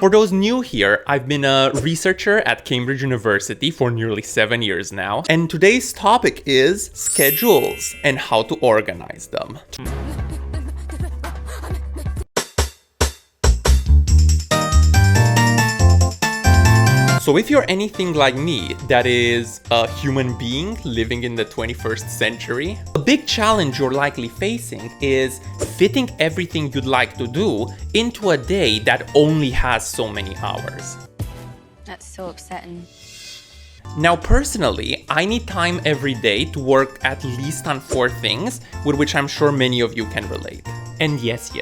For those new here, I've been a researcher at Cambridge University for nearly 7 years now, and today's topic is schedules and how to organize them. So if you're anything like me, that is a human being living in the 21st century, a big challenge you're likely facing is fitting everything you'd like to do into a day that only has so many hours. That's so upsetting. Now personally, I need time every day to work at least on 4 things, with which I'm sure many of you can relate. And yes,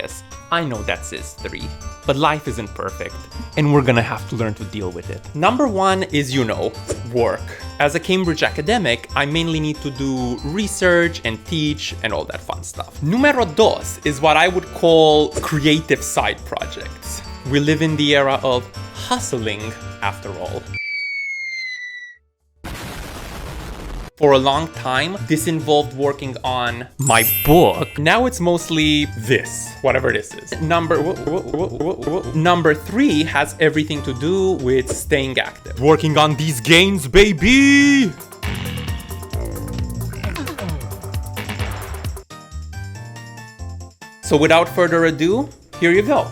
I know that says 3, but life isn't perfect, and we're gonna have to learn to deal with it. Number 1 is, work. As a Cambridge academic, I mainly need to do research and teach and all that fun stuff. Numero 2 is what I would call creative side projects. We live in the era of hustling, after all. For a long time, this involved working on my book. Now it's mostly this, whatever this is. Number 3 has everything to do with staying active. Working on these gains, baby! So without further ado, here you go.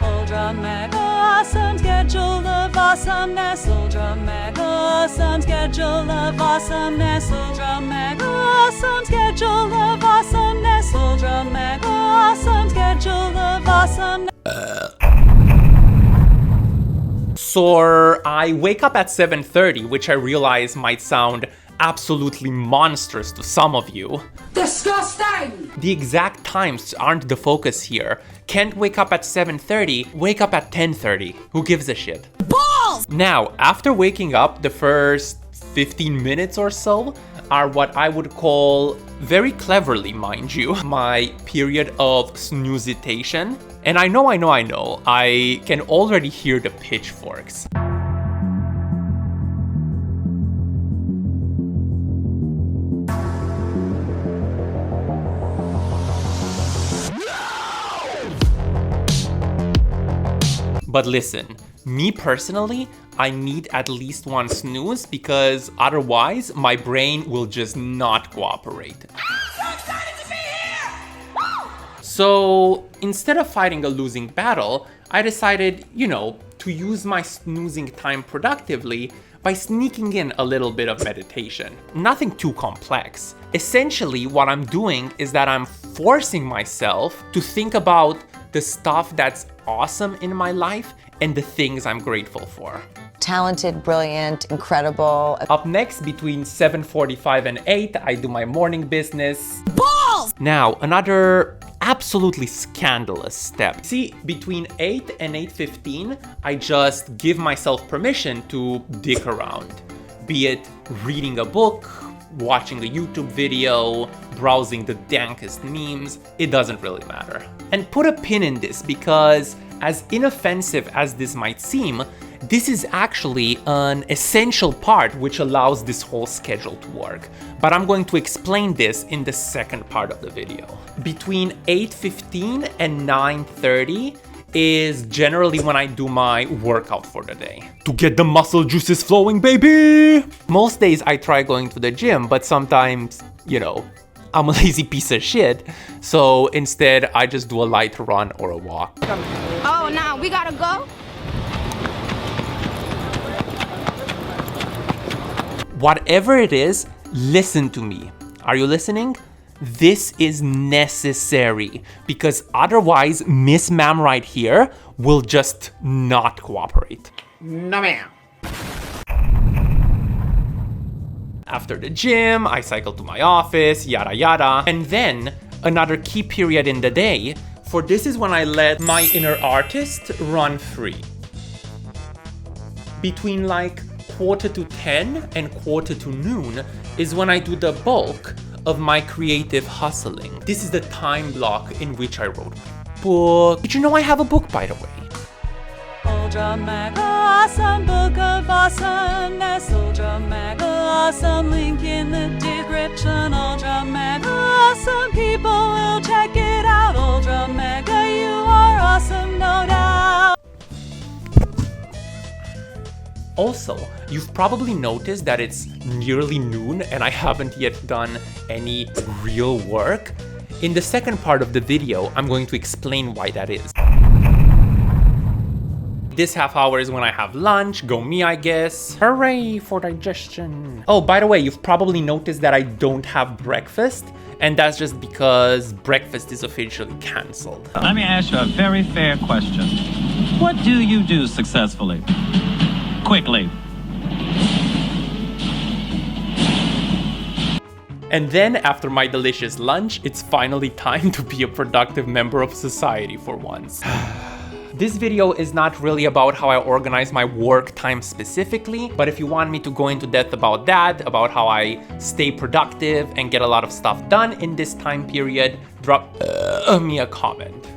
Ultra mega awesome schedule of awesomeness. Ultra mega awesome schedule of awesomeness. Ultra mega awesome schedule of awesomeness. Ultra mega awesome schedule of awesomeness. So I wake up at 7:30, which I realize might sound absolutely monstrous to some of you. Disgusting! The exact times aren't the focus here. Can't wake up at 7:30, wake up at 10:30. Who gives a shit? Balls! Now, after waking up, the first 15 minutes or so are what I would call, very cleverly mind you, my period of snoozitation. And I know, I can already hear the pitchforks. But listen, me personally, I need at least 1 snooze because otherwise my brain will just not cooperate. I'm so excited to be here! Woo! So instead of fighting a losing battle, I decided, to use my snoozing time productively by sneaking in a little bit of meditation. Nothing too complex. Essentially, what I'm doing is that I'm forcing myself to think about the stuff that's awesome in my life and the things I'm grateful for. Talented, brilliant, incredible. Up next, between 7:45 and 8, I do my morning business. Balls! Now, another absolutely scandalous step. See, between 8 and 8:15, I just give myself permission to dick around. Be it reading a book, watching a YouTube video, browsing the dankest memes, it doesn't really matter. And put a pin in this because, as inoffensive as this might seem, this is actually an essential part which allows this whole schedule to work. But I'm going to explain this in the second part of the video. Between 8:15 and 9:30 is generally when I do my workout for the day. To get the muscle juices flowing, baby! Most days I try going to the gym, but sometimes, I'm a lazy piece of shit. So instead, I just do a light run or a walk. Oh, now we gotta go? Whatever it is, listen to me. Are you listening? This is necessary because otherwise Miss Ma'am right here will just not cooperate. No, ma'am. After the gym, I cycle to my office, yada yada. And then another key period in the day, for this is when I let my inner artist run free. Between like 9:45 and 9:45 is when I do the bulk of my creative hustling. This is the time block in which I wrote my book. Did you know I have a book, by the way? Ultra mega awesome book of awesomeness. Ultra mega awesome link in the description. Ultra mega awesome people will check it out. Ultra mega, you are awesome, no doubt. Also, you've probably noticed that it's nearly noon and I haven't yet done any real work. In the second part of the video, I'm going to explain why that is. This half hour is when I have lunch, go me I guess. Hooray for digestion. Oh, by the way, you've probably noticed that I don't have breakfast, and that's just because breakfast is officially cancelled. Let me ask you a very fair question. What do you do successfully? Quickly. And then after my delicious lunch, it's finally time to be a productive member of society for once. This video is not really about how I organize my work time specifically, but if you want me to go into depth about that, about how I stay productive and get a lot of stuff done in this time period, drop me a comment.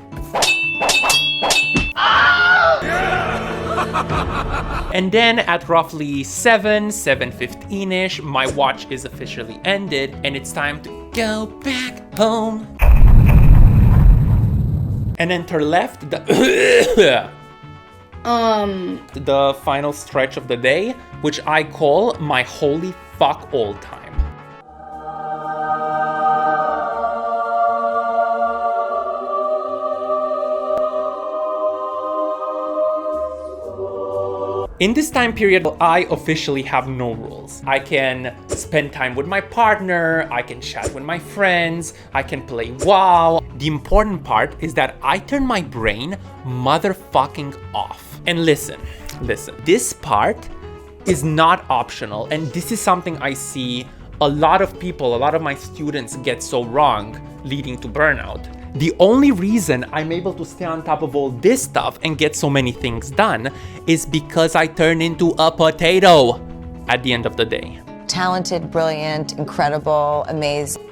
And then at roughly 7:15ish, my watch is officially ended and it's time to go back home. And enter left the final stretch of the day, which I call my holy fuck all time. In this time period, I officially have no rules. I can spend time with my partner, I can chat with my friends, I can play WoW. The important part is that I turn my brain motherfucking off. And listen, this part is not optional, and this is something I see a lot of people, a lot of my students get so wrong, leading to burnout. The only reason I'm able to stay on top of all this stuff and get so many things done is because I turn into a potato at the end of the day. Talented, brilliant, incredible, amazing.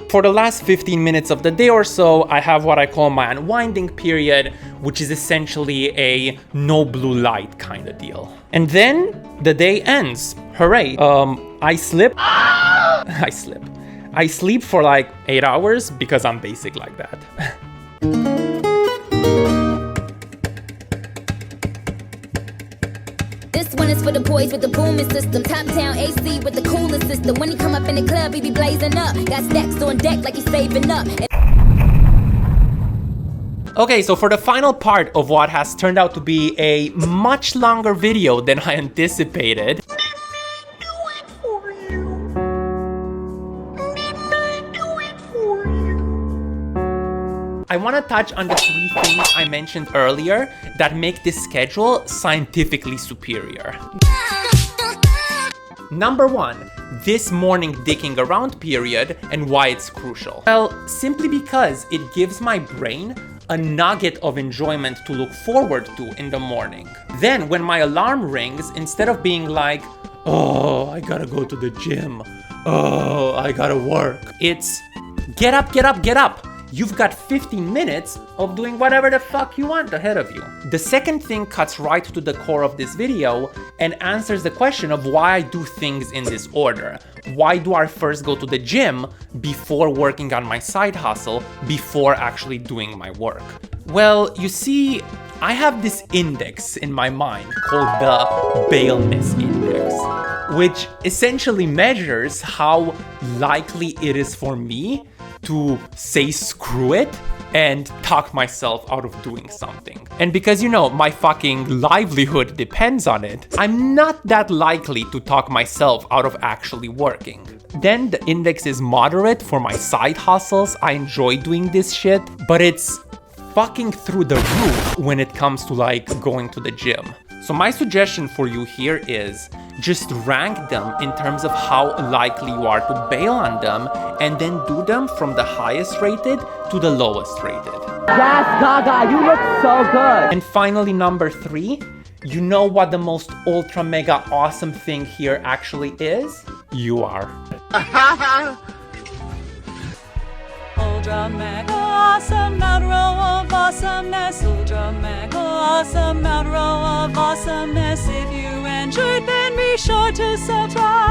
For the last 15 minutes of the day or so, I have what I call my unwinding period, which is essentially a no blue light kind of deal. And then the day ends. Hooray. I sleep for like 8 hours because I'm basic like that. This one is for the boys with the booming system. Top down AC with the coolest system. When he come up in the club, he be blazing up. Got stacks on deck like he's saving up. Okay, so for the final part of what has turned out to be a much longer video than I anticipated, I want to touch on the 3 things I mentioned earlier that make this schedule scientifically superior. Number 1, this morning dicking around period and why it's crucial. Well, simply because it gives my brain a nugget of enjoyment to look forward to in the morning. Then when my alarm rings, instead of being like, oh, I gotta go to the gym, oh, I gotta work, it's get up, get up, get up. You've got 15 minutes of doing whatever the fuck you want ahead of you. The second thing cuts right to the core of this video and answers the question of why I do things in this order. Why do I first go to the gym before working on my side hustle, before actually doing my work? Well, you see, I have this index in my mind called the baleness index, which essentially measures how likely it is for me to say screw it and talk myself out of doing something. And because, you know, my fucking livelihood depends on it, I'm not that likely to talk myself out of actually working. Then the index is moderate for my side hustles. I enjoy doing this shit, but it's fucking through the roof when it comes to like going to the gym. So my suggestion for you here is just rank them in terms of how likely you are to bail on them, and then do them from the highest rated to the lowest rated. Yes, Gaga, you look so good. And finally, number 3, you know what the most ultra mega awesome thing here actually is? You are. Ultra mega awesome outro of awesomeness. Ultra mega awesome outro of awesomeness. If you enjoyed, then be sure to subscribe.